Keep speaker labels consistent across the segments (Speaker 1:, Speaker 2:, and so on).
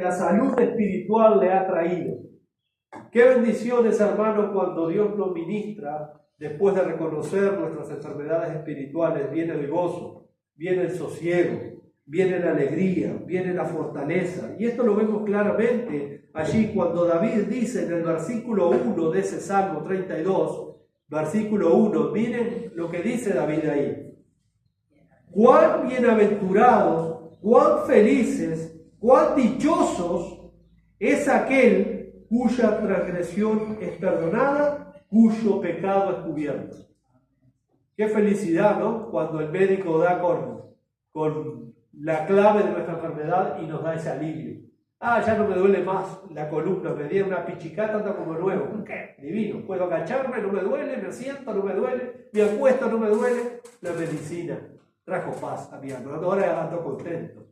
Speaker 1: la salud espiritual le ha traído. Qué bendiciones, hermano, cuando Dios nos ministra, después de reconocer nuestras enfermedades espirituales, viene el gozo, viene el sosiego, viene la alegría, viene la fortaleza. Y esto lo vemos claramente allí cuando David dice en el versículo 1 de ese Salmo 32, versículo 1, miren lo que dice David ahí. Cuán bienaventurados, cuán felices, cuán dichosos es aquel cuya transgresión es perdonada, cuyo pecado es cubierto. Qué felicidad, ¿no? Cuando el médico da con la clave de nuestra enfermedad y nos da ese alivio. Ya no me duele más la columna, me di una pichicata, anda como nuevo. ¿Qué? Divino. Puedo agacharme, no me duele, me siento, no me duele, me acuesto, no me duele. La medicina trajo paz a mi alma, ahora ando contento.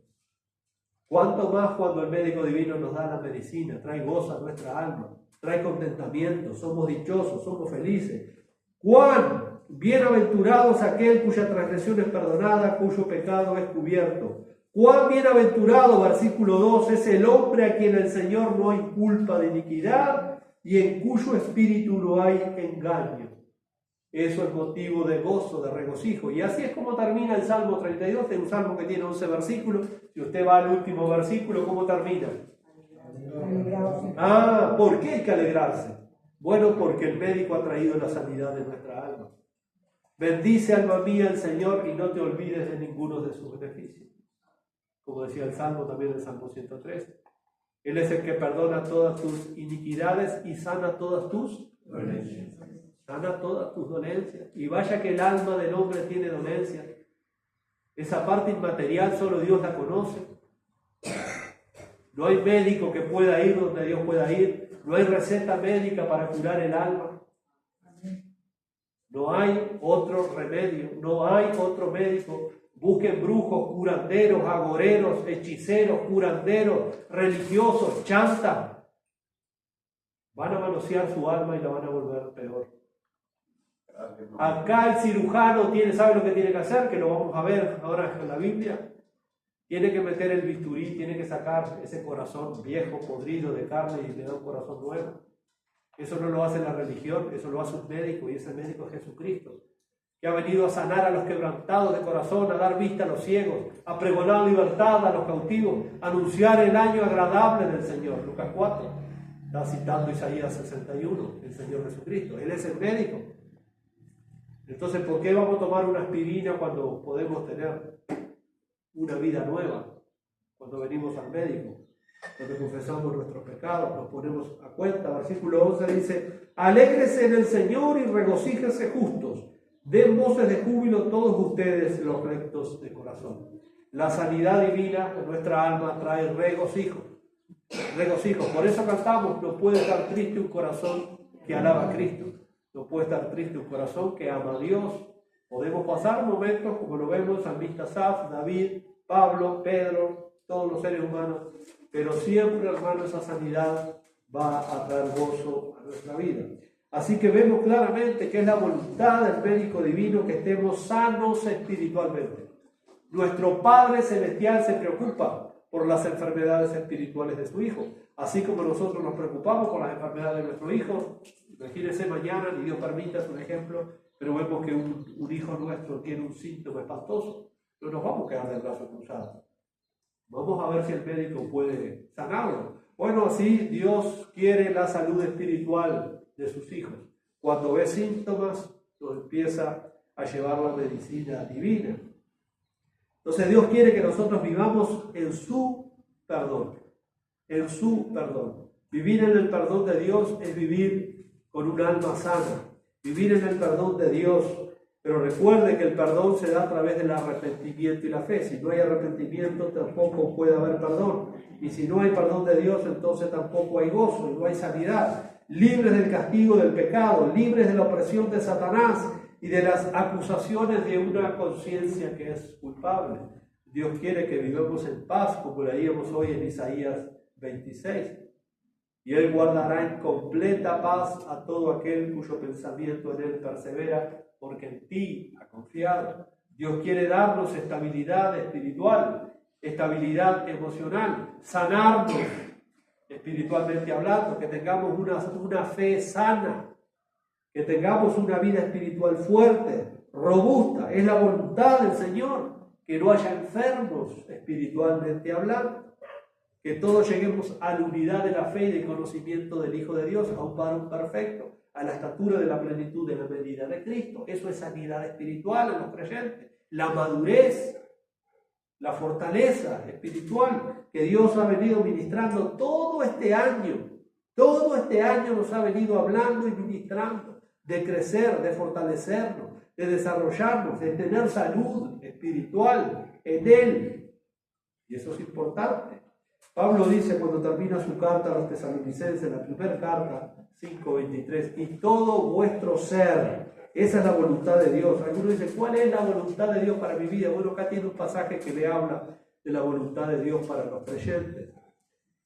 Speaker 1: ¿Cuánto más cuando el médico divino nos da la medicina? Trae gozo a nuestra alma, trae contentamiento, somos dichosos, somos felices. ¡Cuán bienaventurados aquel cuya transgresión es perdonada, cuyo pecado es cubierto! ¡Cuán bienaventurado, versículo 2, es el hombre a quien el Señor no hay culpa de iniquidad y en cuyo espíritu no hay engaño! Eso es motivo de gozo, de regocijo. Y así es como termina el Salmo 32, es un salmo que tiene 11 versículos. Si usted va al último versículo, ¿cómo termina? ¿Por qué hay que alegrarse? Bueno, porque el médico ha traído la sanidad de nuestra alma. Bendice, alma mía, al Señor y no te olvides de ninguno de sus beneficios. Como decía el Salmo, también el Salmo 103. Él es el que perdona todas tus iniquidades y sana todas tus dolencias. Sana todas tus dolencias. Y vaya que el alma del hombre tiene dolencias. Esa parte inmaterial solo Dios la conoce. No hay médico que pueda ir donde Dios pueda ir. No hay receta médica para curar el alma. No hay otro remedio. No hay otro médico. Busquen brujos, curanderos, agoreros, hechiceros, curanderos, religiosos, chantas. Van a manosear su alma y la van a volver peor. Acá el cirujano sabe lo que tiene que hacer, que lo vamos a ver ahora en la Biblia. Tiene que meter el bisturí, tiene que sacar ese corazón viejo, podrido de carne y le da un corazón nuevo. Eso no lo hace la religión, eso lo hace un médico y ese médico es Jesucristo, que ha venido a sanar a los quebrantados de corazón, a dar vista a los ciegos, a pregonar libertad a los cautivos, a anunciar el año agradable del Señor. Lucas 4, está citando Isaías 61, el Señor Jesucristo. Él es el médico. Entonces, ¿por qué vamos a tomar una aspirina cuando podemos tener una vida nueva? Cuando venimos al médico, cuando confesamos nuestros pecados, nos ponemos a cuenta. Versículo 11 dice: alégrese en el Señor y regocíjese justos. Den voces de júbilo todos ustedes los rectos de corazón. La sanidad divina de nuestra alma trae regocijo. Regocijo. Por eso cantamos: no puede estar triste un corazón que alaba a Cristo. No puede estar triste un corazón que ama a Dios. Podemos pasar momentos como lo vemos salmista Asaf, David, Pablo, Pedro, todos los seres humanos, pero siempre, hermano, esa sanidad va a traer gozo a nuestra vida. Así que vemos claramente que es la voluntad del médico divino que estemos sanos espiritualmente. Nuestro Padre Celestial se preocupa por las enfermedades espirituales de su Hijo, así como nosotros nos preocupamos por las enfermedades de nuestro Hijo. Imagínense mañana, ni Dios permita, es un ejemplo, pero vemos que un hijo nuestro tiene un síntoma espantoso. No nos vamos a quedar de brazos cruzados. Vamos a ver si el médico puede sanarlo. Bueno, así Dios quiere la salud espiritual de sus hijos. Cuando ve síntomas, nos empieza a llevar la medicina divina. Entonces Dios quiere que nosotros vivamos en su perdón. En su perdón. Vivir en el perdón de Dios es vivir con un alma sana. Vivir en el perdón de Dios. Pero recuerde que el perdón se da a través del arrepentimiento y la fe. Si no hay arrepentimiento, tampoco puede haber perdón. Y si no hay perdón de Dios, entonces tampoco hay gozo y no hay sanidad. Libres del castigo del pecado, libres de la opresión de Satanás y de las acusaciones de una conciencia que es culpable. Dios quiere que vivamos en paz, como leíamos hoy en Isaías 26. Y Él guardará en completa paz a todo aquel cuyo pensamiento en Él persevera, porque en ti ha confiado. Dios quiere darnos estabilidad espiritual. estabilidad emocional, sanarnos espiritualmente hablando, que tengamos una fe sana, que tengamos una vida espiritual fuerte, robusta. Es la voluntad del Señor que no haya enfermos espiritualmente hablando, que todos lleguemos a la unidad de la fe y del conocimiento del Hijo de Dios, a un varón perfecto, a la estatura de la plenitud de la medida de Cristo. Eso es sanidad espiritual en los creyentes, la madurez, la fortaleza espiritual que Dios ha venido ministrando todo este año. Todo este año nos ha venido hablando y ministrando de crecer, de fortalecernos, de desarrollarnos, de tener salud espiritual en Él. Y eso es importante. Pablo dice cuando termina su carta a los tesalonicenses, la primera carta, 5:23, y todo vuestro ser. Esa es la voluntad de Dios. Algunos dicen, ¿cuál es la voluntad de Dios para mi vida? Bueno, acá tiene un pasaje que le habla de la voluntad de Dios para los creyentes.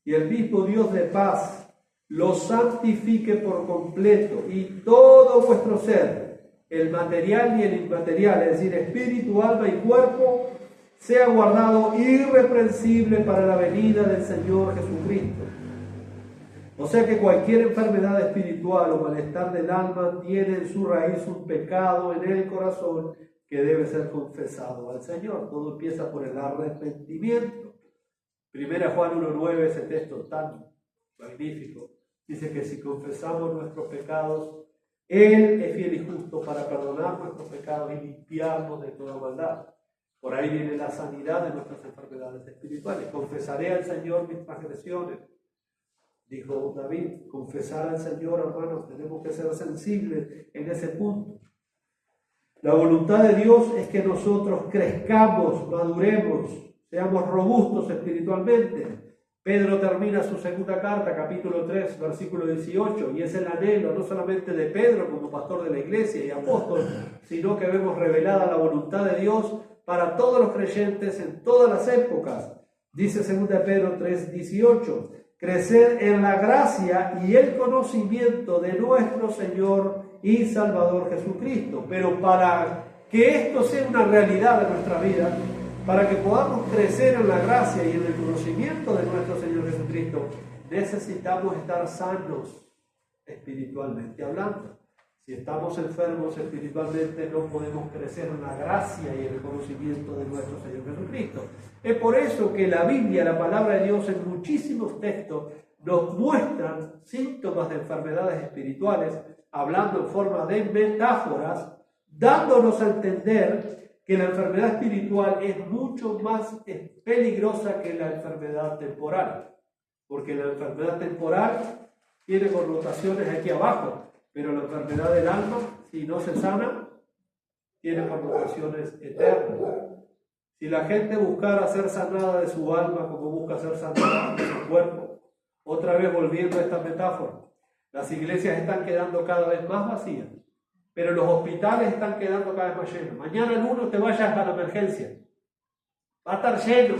Speaker 1: Y el mismo Dios de paz los santifique por completo, y todo vuestro ser, el material y el inmaterial, es decir, espíritu, alma y cuerpo, sea guardado irreprensible para la venida del Señor Jesucristo. O sea que cualquier enfermedad espiritual o malestar del alma tiene en su raíz un pecado en el corazón que debe ser confesado al Señor. Todo empieza por el arrepentimiento. 1 Juan 1:9, ese texto tan magnífico, dice que si confesamos nuestros pecados, Él es fiel y justo para perdonar nuestros pecados y limpiarnos de toda maldad. Por ahí viene la sanidad de nuestras enfermedades espirituales. Confesaré al Señor mis transgresiones, dijo David. Confesar al Señor, hermanos, tenemos que ser sensibles en ese punto. La voluntad de Dios es que nosotros crezcamos, maduremos, seamos robustos espiritualmente. Pedro termina su segunda carta, capítulo 3, versículo 18, y es el anhelo no solamente de Pedro como pastor de la iglesia y apóstol, sino que vemos revelada la voluntad de Dios para todos los creyentes en todas las épocas. Dice 2 Pedro 3, 18, crecer en la gracia y el conocimiento de nuestro Señor y Salvador Jesucristo. Pero para que esto sea una realidad de nuestra vida, para que podamos crecer en la gracia y en el conocimiento de nuestro Señor Jesucristo, necesitamos estar sanos espiritualmente hablando. Si estamos enfermos espiritualmente, no podemos crecer en la gracia y en el conocimiento de nuestro Señor Jesucristo. Es por eso que la Biblia, la palabra de Dios, en muchísimos textos nos muestran síntomas de enfermedades espirituales, hablando en forma de metáforas, dándonos a entender que la enfermedad espiritual es mucho más peligrosa que la enfermedad temporal, porque la enfermedad temporal tiene connotaciones aquí abajo, pero la enfermedad del alma, si no se sana, tiene connotaciones eternas. Si la gente buscara ser sanada de su alma como busca ser sanada de su cuerpo, otra vez volviendo a esta metáfora, las iglesias están quedando cada vez más vacías, pero los hospitales están quedando cada vez más llenos. Mañana el lunes te vayas a la emergencia, va a estar lleno,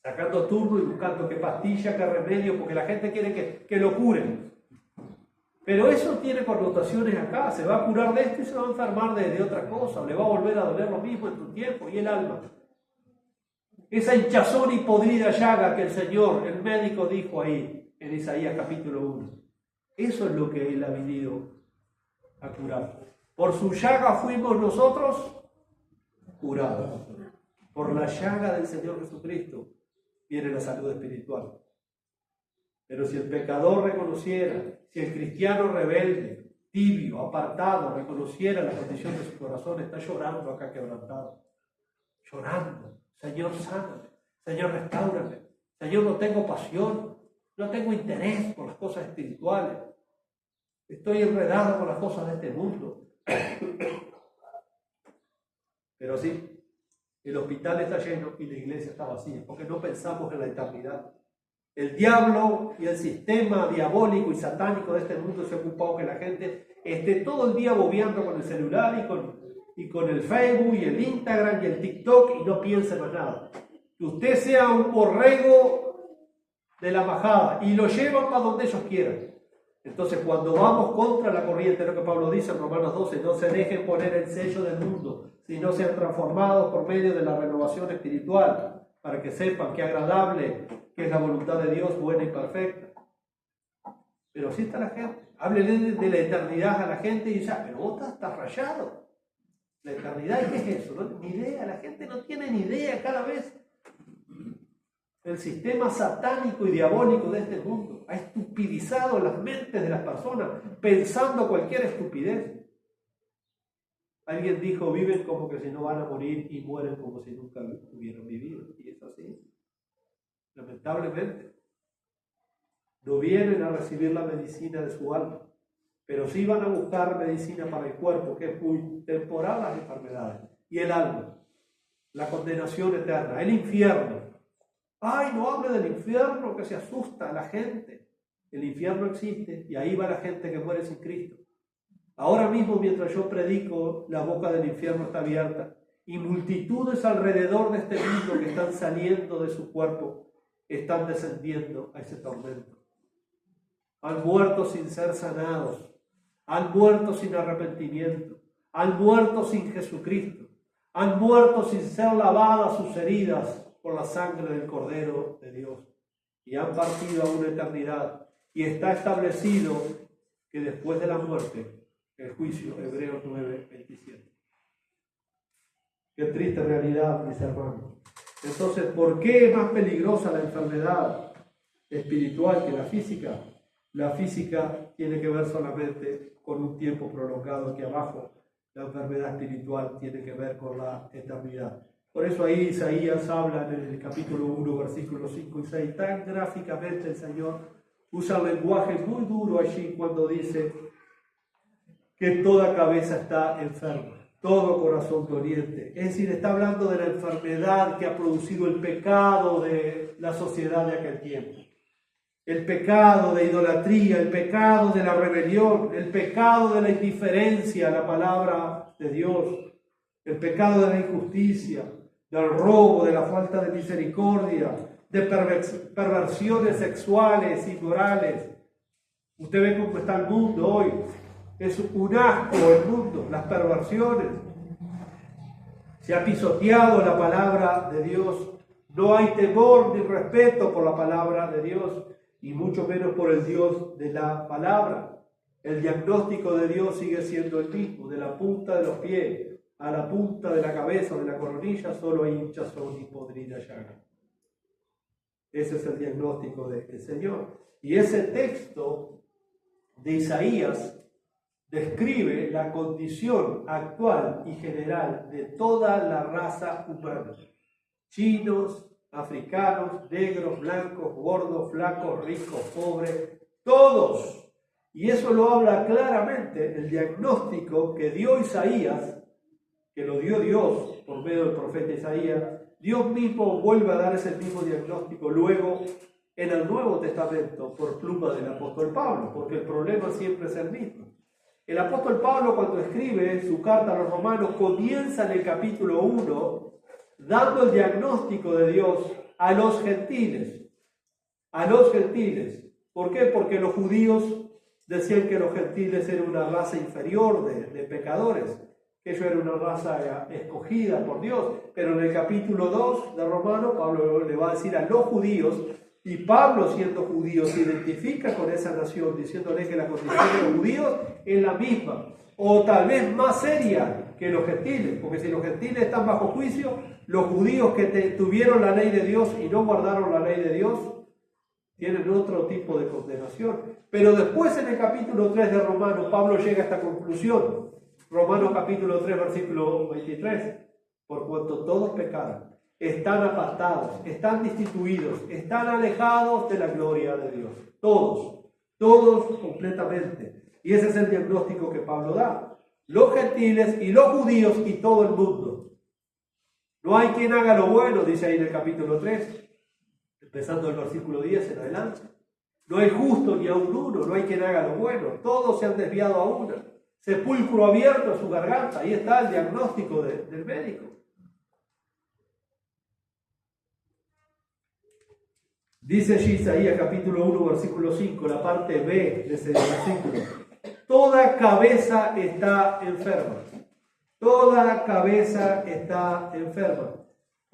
Speaker 1: sacando turno y buscando qué pastilla, qué remedio, porque la gente quiere que lo curen. Pero eso tiene connotaciones acá, se va a curar de esto y se va a enfermar de otra cosa, le va a volver a doler lo mismo en tu tiempo y el alma. Esa hinchazón y podrida llaga que el Señor, el médico, dijo ahí en Isaías capítulo 1. Eso es lo que Él ha venido a curar. Por su llaga fuimos nosotros curados. Por la llaga del Señor Jesucristo viene la salud espiritual. Pero si el pecador reconociera, si el cristiano rebelde, tibio, apartado, reconociera la condición de su corazón, está llorando acá quebrantado. Llorando. Señor, sáname. Señor, restáurame. Señor, no tengo pasión. No tengo interés por las cosas espirituales. Estoy enredado con las cosas de este mundo. Pero sí, el hospital está lleno y la iglesia está vacía, porque no pensamos en la eternidad. El diablo y el sistema diabólico y satánico de este mundo se ha ocupado que la gente esté todo el día bobeando con el celular y con el Facebook y el Instagram y el TikTok y no piense más nada. Que usted sea un borrego de la majada y lo llevan para donde ellos quieran. Entonces, cuando vamos contra la corriente, lo que Pablo dice en Romanos 12, no se dejen poner el sello del mundo, sino sean transformados por medio de la renovación espiritual, para que sepan qué agradable, que es la voluntad de Dios, buena y perfecta. Pero así está la gente. Háblele de la eternidad a la gente y ya, pero vos estás rayado. La eternidad, ¿qué es eso? No, ni idea, la gente no tiene ni idea cada vez. El sistema satánico y diabólico de este mundo ha estupidizado las mentes de las personas pensando cualquier estupidez. Alguien dijo, viven como que si no van a morir y mueren como si nunca hubieran vivido. Y es así. Lamentablemente. No vienen a recibir la medicina de su alma, pero sí van a buscar medicina para el cuerpo, que es muy temporal las enfermedades. Y el alma, la condenación eterna, el infierno. Ay, no hable del infierno, que se asusta a la gente. El infierno existe y ahí va la gente que muere sin Cristo. Ahora mismo, mientras yo predico, la boca del infierno está abierta y multitudes alrededor de este mundo que están saliendo de su cuerpo están descendiendo a ese tormento. Han muerto sin ser sanados, han muerto sin arrepentimiento, han muerto sin Jesucristo, han muerto sin ser lavadas sus heridas por la sangre del Cordero de Dios y han partido a una eternidad. Y está establecido que después de la muerte, el juicio, Hebreos 9:27. Qué triste realidad, mis hermanos. Entonces, ¿por qué es más peligrosa la enfermedad espiritual que la física? La física tiene que ver solamente con un tiempo prolongado aquí abajo. La enfermedad espiritual tiene que ver con la eternidad. Por eso ahí Isaías habla en el capítulo 1, versículos 5 y 6, tan gráficamente el Señor usa un lenguaje muy duro allí cuando dice que toda cabeza está enferma, todo corazón doliente. Es decir, está hablando de la enfermedad que ha producido el pecado de la sociedad de aquel tiempo. El pecado de idolatría, el pecado de la rebelión, el pecado de la indiferencia a la palabra de Dios, el pecado de la injusticia, del robo, de la falta de misericordia, de perversiones sexuales y morales. Usted ve cómo está el mundo hoy. Es un asco el mundo, las perversiones. Se ha pisoteado la palabra de Dios. No hay temor ni respeto por la palabra de Dios, y mucho menos por el Dios de la palabra. El diagnóstico de Dios sigue siendo el mismo, de la punta de los pies a la punta de la cabeza o de la coronilla, solo hay hinchazón y podrida llaga. Ese es el diagnóstico del Señor. Y ese texto de Isaías describe la condición actual y general de toda la raza humana. Chinos, africanos, negros, blancos, gordos, flacos, ricos, pobres, todos. Y eso lo habla claramente el diagnóstico que dio Isaías, que lo dio Dios por medio del profeta Isaías. Dios mismo vuelve a dar ese mismo diagnóstico luego en el Nuevo Testamento por pluma del apóstol Pablo, porque el problema siempre es el mismo. El apóstol Pablo, cuando escribe su carta a los romanos, comienza en el capítulo 1 dando el diagnóstico de Dios a los gentiles. A los gentiles. ¿Por qué? Porque los judíos decían que los gentiles eran una raza inferior de pecadores, que ellos eran una raza escogida por Dios. Pero en el capítulo 2 de Romanos, Pablo le va a decir a los judíos, y Pablo, siendo judío, se identifica con esa nación, diciéndole que la condición de los judíos es la misma, o tal vez más seria que los gentiles, porque si los gentiles están bajo juicio, los judíos que tuvieron la ley de Dios y no guardaron la ley de Dios, tienen otro tipo de condenación. Pero después en el capítulo 3 de Romanos, Pablo llega a esta conclusión. Romanos capítulo 3, versículo 23. Por cuanto todos pecaron, están apartados, están destituidos, están alejados de la gloria de Dios. Todos completamente. Y ese es el diagnóstico que Pablo da. Los gentiles y los judíos y todo el mundo. No hay quien haga lo bueno, dice ahí en el capítulo 3. Empezando el versículo 10 en adelante. No hay justo ni aun uno, no hay quien haga lo bueno. Todos se han desviado a una. Sepulcro abierto a su garganta. Ahí está el diagnóstico del médico. Dice allí Isaías capítulo 1, versículo 5, la parte B de ese versículo. Toda cabeza está enferma. Toda cabeza está enferma.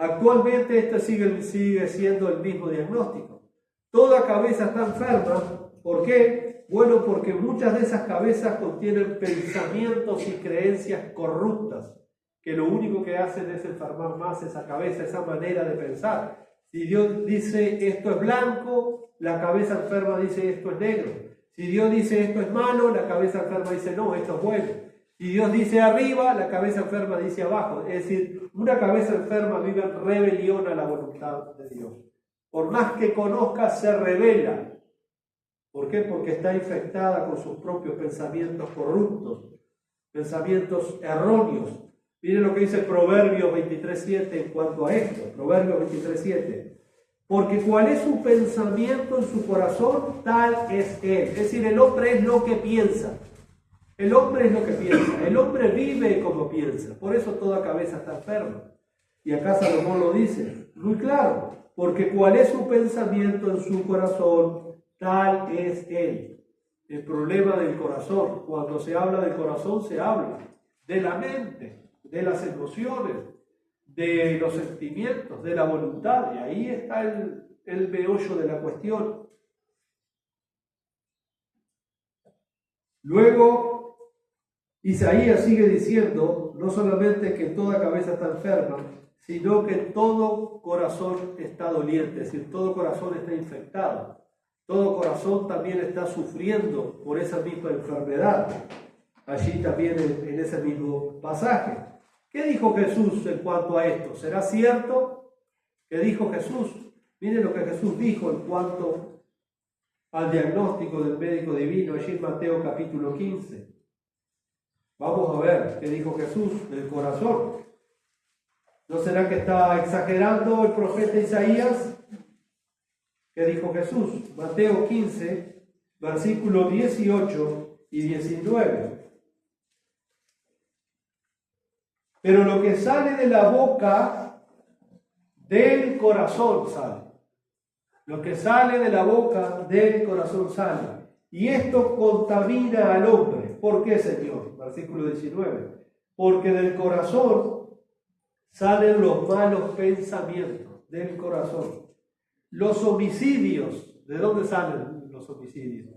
Speaker 1: Actualmente este sigue siendo el mismo diagnóstico. Toda cabeza está enferma. ¿Por qué? Bueno, porque muchas de esas cabezas contienen pensamientos y creencias corruptas, que lo único que hacen es enfermar más esa cabeza, esa manera de pensar. Si Dios dice esto es blanco, la cabeza enferma dice esto es negro. Si Dios dice esto es malo, la cabeza enferma dice no, esto es bueno. Si Dios dice arriba, la cabeza enferma dice abajo. Es decir, una cabeza enferma vive en rebelión a la voluntad de Dios. Por más que conozca, se rebela. ¿Por qué? Porque está infectada con sus propios pensamientos corruptos, pensamientos erróneos. Miren lo que dice Proverbios 23:7 en cuanto a esto. Proverbios 23:7. Porque cuál es su pensamiento en su corazón, tal es él. Es decir, el hombre es lo que piensa. El hombre es lo que piensa. El hombre vive como piensa. Por eso toda cabeza está enferma. Y acá Salomón lo dice muy claro. Porque cuál es su pensamiento en su corazón, tal es él. El problema del corazón. Cuando se habla del corazón, se habla de la mente, de las emociones, de los sentimientos, de la voluntad. Y ahí está el meollo de la cuestión. Luego, Isaías sigue diciendo, no solamente que toda cabeza está enferma, sino que todo corazón está doliente, es decir, todo corazón está infectado. Todo corazón también está sufriendo por esa misma enfermedad. Allí también en ese mismo pasaje. ¿Qué dijo Jesús en cuanto a esto? ¿Será cierto? ¿Qué dijo Jesús? Miren lo que Jesús dijo en cuanto al diagnóstico del médico divino, allí en Mateo capítulo 15. Vamos a ver qué dijo Jesús del corazón. ¿No será que está exagerando el profeta Isaías? ¿Qué dijo Jesús? Mateo 15, versículos 18 y 19. Pero lo que sale de la boca, del corazón sale. Lo que sale de la boca, del corazón sale. Y esto contamina al hombre. ¿Por qué, Señor? Versículo 19. Porque del corazón salen los malos pensamientos, del corazón. Los homicidios, ¿de dónde salen los homicidios?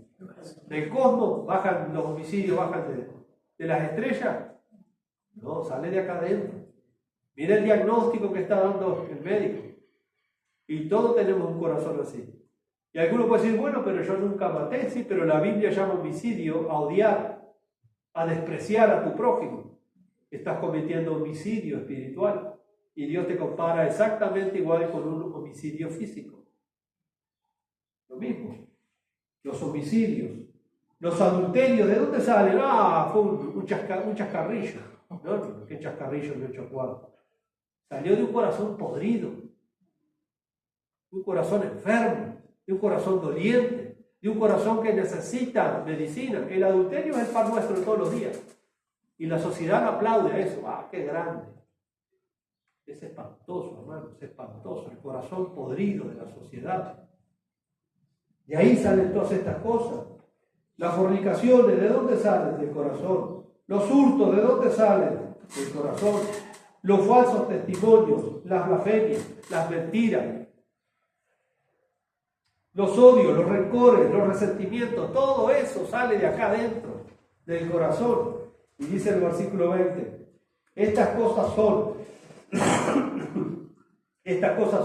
Speaker 1: ¿Del cosmos? ¿Bajan los homicidios, bajan de las estrellas? No, sale de acá adentro. Mira el diagnóstico que está dando el médico. Y todos tenemos un corazón así. Y alguno puede decir, bueno, pero yo nunca maté, sí, pero la Biblia llama homicidio a odiar, a despreciar a tu prójimo. Estás cometiendo homicidio espiritual. Y Dios te compara exactamente igual con un homicidio físico. Lo mismo. Los homicidios, los adulterios, ¿de dónde salen? Fue un chascarrillo. No, qué chascarrillo me echó cuarto. Salió de un corazón podrido, de un corazón enfermo, de un corazón doliente, de un corazón que necesita medicina. El adulterio es el pan nuestro de todos los días. Y la sociedad aplaude a eso. ¡Qué grande! Es espantoso, hermano, es espantoso. El corazón podrido de la sociedad. De ahí salen todas estas cosas. Las fornicaciones, ¿de dónde salen? Del corazón. Los hurtos, ¿de dónde salen? Del corazón. Los falsos testimonios, las blasfemias, las mentiras, los odios, los rencores, los resentimientos, todo eso sale de acá adentro, del corazón. Y dice el versículo 20, estas cosas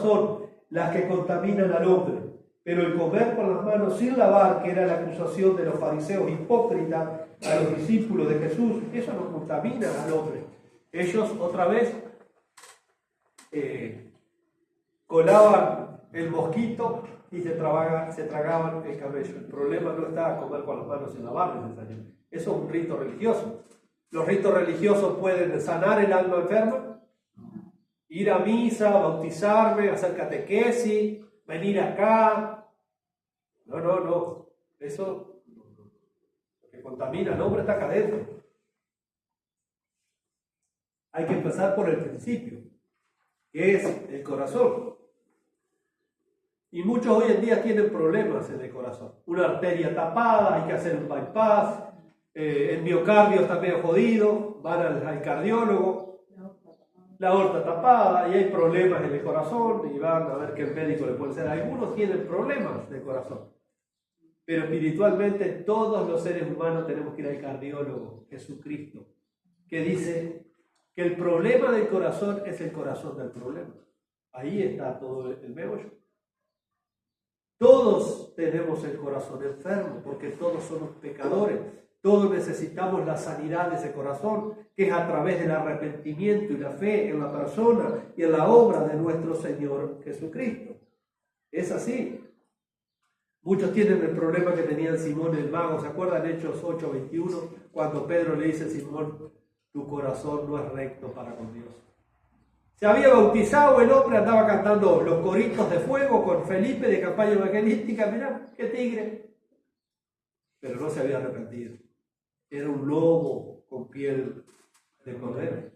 Speaker 1: son las que contaminan al hombre. Pero el comer con las manos sin lavar, que era la acusación de los fariseos hipócritas a los discípulos de Jesús, eso no contamina al hombre. Ellos otra vez colaban el mosquito y se tragaban el cabello. El problema no está comer con las manos sin lavar, necesariamente. Eso es un rito religioso. Los ritos religiosos pueden sanar el alma enferma, ir a misa, bautizarme, hacer catequesis, venir acá. No. Eso lo que contamina al hombre está acá adentro. Hay que empezar por el principio, que es el corazón. Y muchos hoy en día tienen problemas en el corazón. Una arteria tapada, hay que hacer un bypass, el miocardio está medio jodido, van al cardiólogo. la aorta tapada y hay problemas en el corazón y van a ver qué médico le puede hacer. Algunos tienen problemas del corazón, pero espiritualmente todos los seres humanos tenemos que ir al cardiólogo, Jesucristo, que dice que el problema del corazón es el corazón del problema. Ahí está todo el meollo. Todos tenemos el corazón enfermo porque todos somos pecadores. Todos necesitamos la sanidad de ese corazón, que es a través del arrepentimiento y la fe en la persona y en la obra de nuestro Señor Jesucristo. Es así. Muchos tienen el problema que tenía Simón el mago. ¿Se acuerdan Hechos 8:21? Cuando Pedro le dice a Simón, tu corazón no es recto para con Dios. Se había bautizado el hombre, andaba cantando los coritos de fuego con Felipe de campaña evangelística. Mirá, qué tigre. Pero no se había arrepentido. Era un lobo con piel de cordero.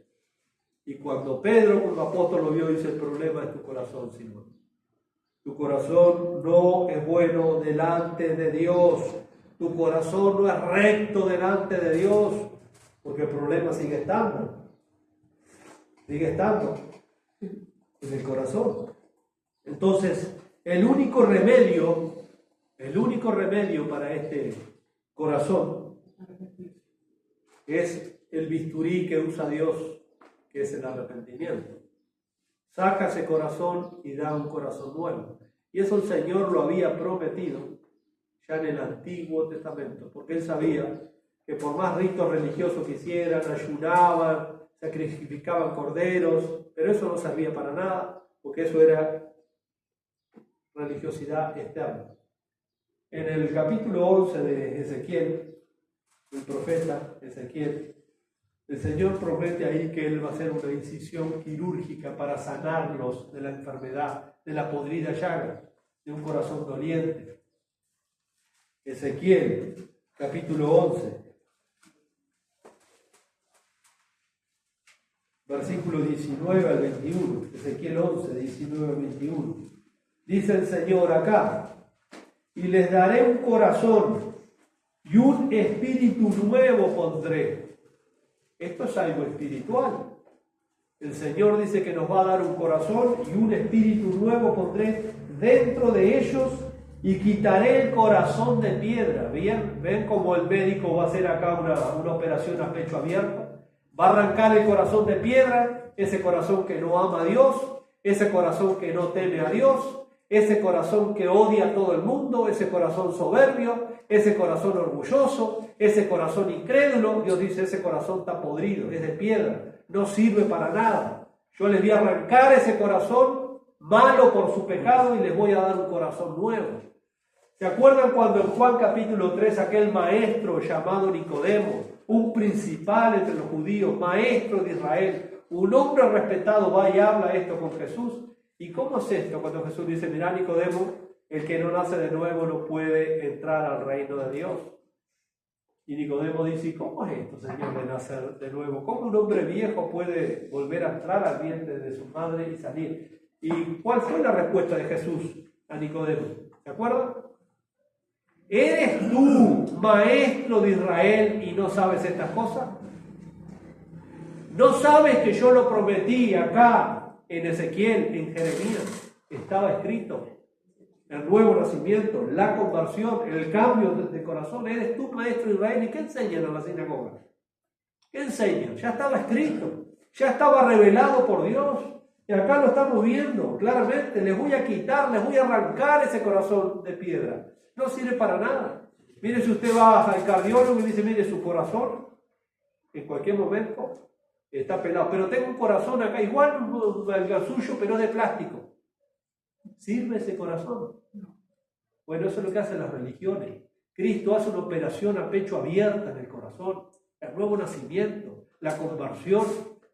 Speaker 1: Y cuando Pedro, como apóstol, lo vio, dice, el problema es tu corazón, Simón. Tu corazón no es bueno delante de Dios. Tu corazón no es recto delante de Dios. Porque el problema sigue estando. Sigue estando en el corazón. Entonces, el único remedio para este corazón es el bisturí que usa Dios, que es el arrepentimiento. Saca ese corazón y da un corazón nuevo. Y eso el Señor lo había prometido ya en el Antiguo Testamento, porque Él sabía que por más ritos religiosos que hicieran, ayunaban, sacrificaban corderos, pero eso no servía para nada, porque eso era religiosidad externa. En el capítulo 11 de Ezequiel, el profeta Ezequiel, el Señor promete ahí que Él va a hacer una incisión quirúrgica para sanarlos de la enfermedad, de la podrida llaga, de un corazón doliente. Ezequiel, capítulo 11, versículo 19 al 21. Ezequiel 11, 19 al 21. Dice el Señor acá, y les daré un corazón y un espíritu nuevo pondré. Esto es algo espiritual. El Señor dice que nos va a dar un corazón y un espíritu nuevo pondré dentro de ellos y quitaré el corazón de piedra. ¿Bien? ¿Ven cómo el médico va a hacer acá una operación a pecho abierto? Va a arrancar el corazón de piedra, ese corazón que no ama a Dios, ese corazón que no teme a Dios, ese corazón que odia a todo el mundo, ese corazón soberbio, ese corazón orgulloso, ese corazón incrédulo. Dios dice, ese corazón está podrido, es de piedra, no sirve para nada. Yo les voy a arrancar ese corazón malo por su pecado y les voy a dar un corazón nuevo. ¿Se acuerdan cuando en Juan capítulo 3 aquel maestro llamado Nicodemo, un principal entre los judíos, maestro de Israel, un hombre respetado, va y habla esto con Jesús? ¿Y cómo es esto cuando Jesús dice, mirá Nicodemo, el que no nace de nuevo no puede entrar al reino de Dios? Y Nicodemo dice, ¿cómo es esto, Señor, de nacer de nuevo? ¿Cómo un hombre viejo puede volver a entrar al vientre de su madre y salir? ¿Y cuál fue la respuesta de Jesús a Nicodemo? ¿Se acuerdan? ¿Eres tú maestro de Israel y no sabes estas cosas? ¿No sabes que yo lo prometí acá en Ezequiel, en Jeremías? Estaba escrito. El nuevo nacimiento, la conversión, el cambio de corazón. ¿Eres tú maestro de Israel? ¿Y qué enseñan en la sinagoga? ¿Qué enseñan? Ya estaba escrito. Ya estaba revelado por Dios. Y acá lo estamos viendo claramente. Les voy a quitar, les voy a arrancar ese corazón de piedra. No sirve para nada. Mire, si usted va al cardiólogo y dice, mire, su corazón en cualquier momento está pelado. Pero tengo un corazón acá, igual al suyo, pero de plástico. ¿Sirve ese corazón? No. Bueno, eso es lo que hacen las religiones. Cristo hace una operación a pecho abierta en el corazón. El nuevo nacimiento, la conversión,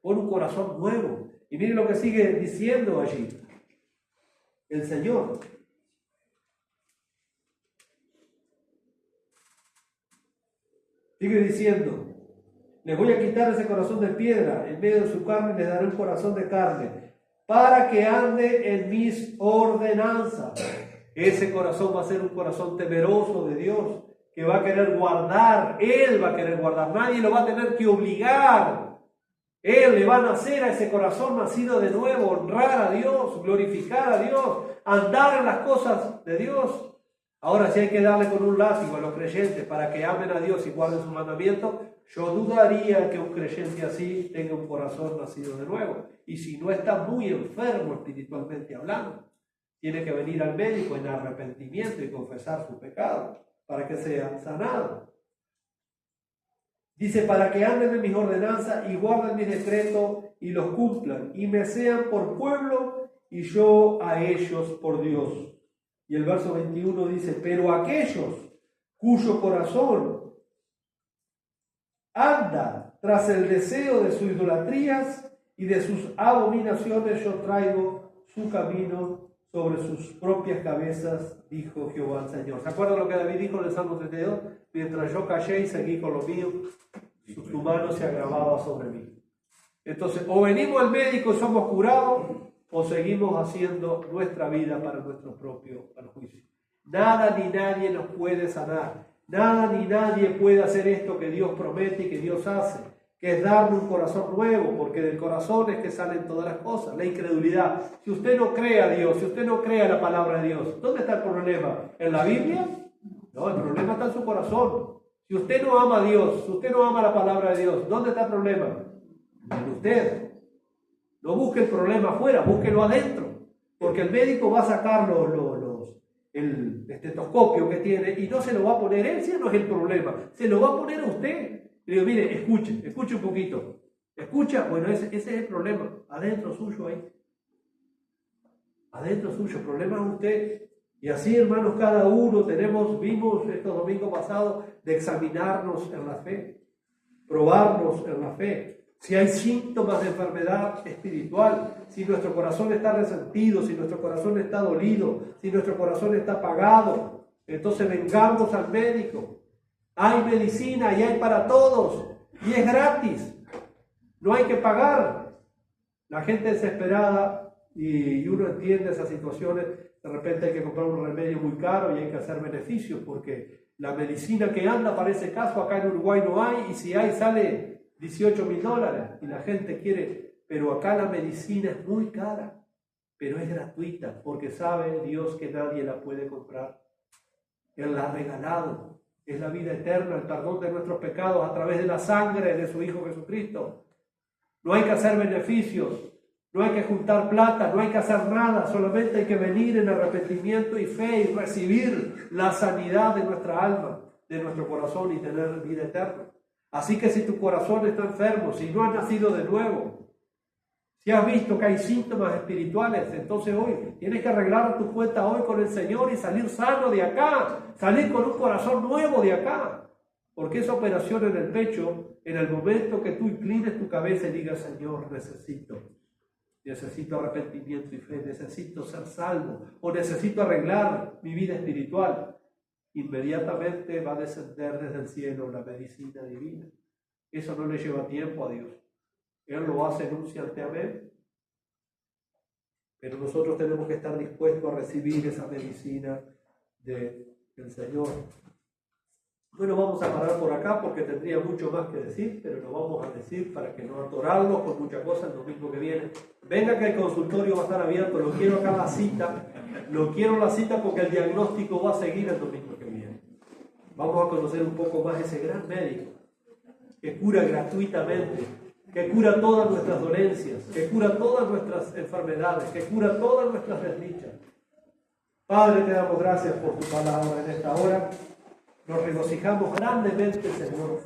Speaker 1: pone un corazón nuevo. Y miren lo que sigue diciendo allí el Señor. Sigue diciendo, les voy a quitar ese corazón de piedra, en medio de su carne les daré un corazón de carne, para que ande en mis ordenanzas. Ese corazón va a ser un corazón temeroso de Dios, que va a querer guardar, Él va a querer guardar, nadie lo va a tener que obligar Él le va a nacer a ese corazón nacido de nuevo, honrar a Dios, glorificar a Dios, andar en las cosas de Dios. Ahora, si hay que darle con un látigo a los creyentes para que amen a Dios y guarden sus mandamientos, yo dudaría que un creyente así tenga un corazón nacido de nuevo. Y si no está muy enfermo espiritualmente hablando, tiene que venir al médico en arrepentimiento y confesar su pecado para que sea sanado. Dice, para que anden en mis ordenanzas y guarden mis decretos y los cumplan, y me sean por pueblo y yo a ellos por Dios. Y el verso 21 dice, pero aquellos cuyo corazón anda tras el deseo de sus idolatrías y de sus abominaciones, yo traigo su camino sobre sus propias cabezas, dijo Jehová el Señor. ¿Se acuerdan lo que David dijo en el Salmo 32? Mientras yo callé y seguí con lo mío, tu mano se agravaba sobre mí. Entonces, o venimos al médico y somos curados, o seguimos haciendo nuestra vida para nuestro propio perjuicio. Nada ni nadie nos puede sanar. Nada ni nadie puede hacer esto que Dios promete y que Dios hace, que es darle un corazón nuevo, porque del corazón es que salen todas las cosas. La incredulidad. Si usted no cree a Dios, si usted no cree a la palabra de Dios, ¿dónde está el problema? ¿En la Biblia? No, el problema está en su corazón. Si usted no ama a Dios, si usted no ama la palabra de Dios, ¿dónde está el problema? En usted. No busque el problema afuera, búsquelo adentro. Porque el médico va a sacar el estetoscopio que tiene y no se lo va a poner él, si no es el problema. Se lo va a poner a usted. Y digo, mire, escuche un poquito. Escucha, bueno, ese es el problema. Adentro suyo ahí. Adentro suyo, el problema es usted. Y así, hermanos, cada uno vimos estos domingos pasados, de examinarnos en la fe, probarnos en la fe. Si hay síntomas de enfermedad espiritual, si nuestro corazón está resentido, si nuestro corazón está dolido, si nuestro corazón está apagado, entonces vengamos al médico. Hay medicina y hay para todos, y es gratis, no hay que pagar. La gente desesperada, y uno entiende esas situaciones, de repente hay que comprar un remedio muy caro y hay que hacer beneficios, porque la medicina que anda para ese caso acá en Uruguay no hay, y si hay sale $18,000 y la gente quiere, pero acá la medicina es muy cara, pero es gratuita, porque sabe Dios que nadie la puede comprar. Él la ha regalado, es la vida eterna, el perdón de nuestros pecados a través de la sangre de su Hijo Jesucristo. No hay que hacer beneficios, no hay que juntar plata, no hay que hacer nada, solamente hay que venir en arrepentimiento y fe y recibir la sanidad de nuestra alma, de nuestro corazón y tener vida eterna. Así que si tu corazón está enfermo, si no has nacido de nuevo, si has visto que hay síntomas espirituales, entonces hoy tienes que arreglar tu cuenta hoy con el Señor y salir sano de acá, salir con un corazón nuevo de acá. Porque esa operación en el pecho, en el momento que tú inclines tu cabeza y digas, Señor, necesito arrepentimiento y fe, necesito ser salvo o necesito arreglar mi vida espiritual, inmediatamente va a descender desde el cielo la medicina divina. Eso no le lleva tiempo a Dios. Él lo hace en un santiamén, pero nosotros tenemos que estar dispuestos a recibir esa medicina del Señor. Bueno, vamos a parar por acá porque tendría mucho más que decir, pero lo vamos a decir para que no atorarnos con muchas cosas el domingo que viene. Venga que el consultorio va a estar abierto, lo quiero acá la cita, porque el diagnóstico va a seguir el domingo que viene. Vamos a conocer un poco más ese gran médico que cura gratuitamente, que cura todas nuestras dolencias, que cura todas nuestras enfermedades, que cura todas nuestras desdichas. Padre, te damos gracias por tu palabra en esta hora. Nos regocijamos grandemente, Señor,